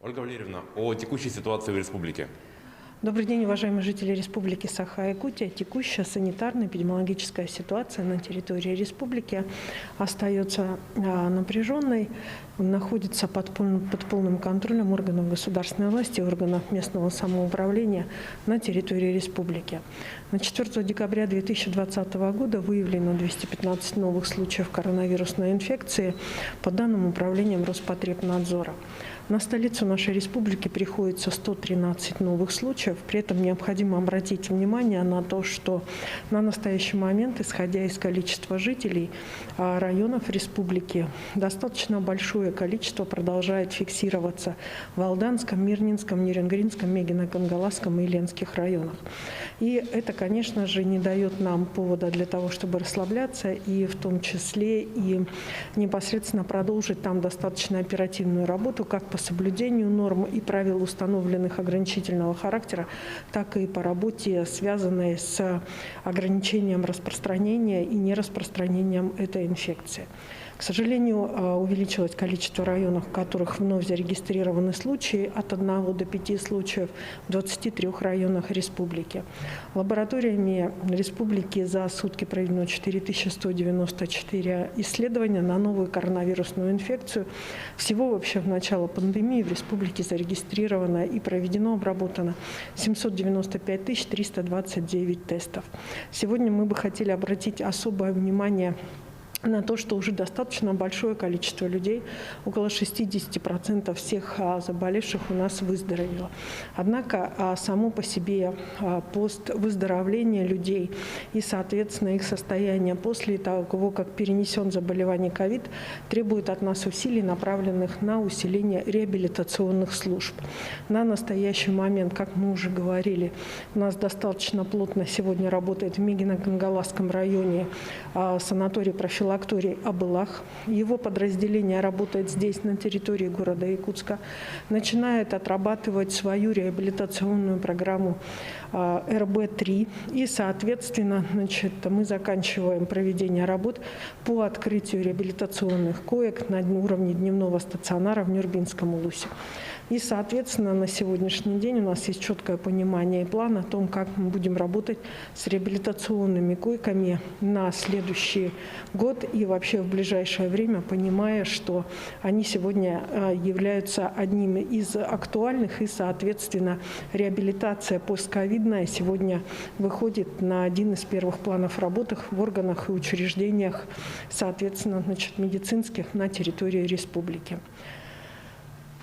Ольга Валерьевна, о текущей ситуации в республике. Добрый день, уважаемые жители Республики Саха-Якутия. Текущая санитарно-эпидемиологическая ситуация на территории республики остается напряженной, находится под полным контролем органов государственной власти, органов местного самоуправления на территории республики. На 4 декабря 2020 года выявлено 215 новых случаев коронавирусной инфекции по данным управлением Роспотребнадзора. На столицу нашей республики приходится 113 новых случаев. При этом необходимо обратить внимание на то, что на настоящий момент, исходя из количества жителей районов республики, достаточно большое количество продолжает фиксироваться в Алданском, Мирнинском, Нерюнгринском, Мегино-Кангаласском и Ленских районах. И это, конечно же, не дает нам повода для того, чтобы расслабляться, и в том числе и непосредственно продолжить там достаточно оперативную работу, как по соблюдению норм и правил, установленных ограничительного характера, так и по работе, связанной с ограничением распространения и нераспространением этой инфекции. К сожалению, увеличилось количество районов, в которых вновь зарегистрированы случаи, от 1 до 5 случаев в 23 районах республики. Лабораториями республики за сутки проведено 4194 исследования на новую коронавирусную инфекцию. Всего вообще в начало пандемии в республике зарегистрировано и проведено, обработано 795 329 тестов. Сегодня мы бы хотели обратить особое внимание на то, что уже достаточно большое количество людей, около 60% всех заболевших у нас выздоровело. Однако само по себе поствыздоровление людей и, соответственно, их состояние после того, как перенесен заболевание ковид, требует от нас усилий, направленных на усиление реабилитационных служб. На настоящий момент, как мы уже говорили, у нас достаточно плотно сегодня работает в Мегино-Кангаласском районе санаторий профилактики Абылах. Его подразделение работает здесь, на территории города Якутска, начинает отрабатывать свою реабилитационную программу РБ-3. И, соответственно, мы заканчиваем проведение работ по открытию реабилитационных коек на уровне дневного стационара в Нюрбинском улусе. И, соответственно, на сегодняшний день у нас есть четкое понимание и план о том, как мы будем работать с реабилитационными койками на следующий год и вообще в ближайшее время, понимая, что они сегодня являются одним из актуальных, и, соответственно, реабилитация постковидная сегодня выходит на один из первых планов работы в органах и учреждениях, соответственно, медицинских на территории республики.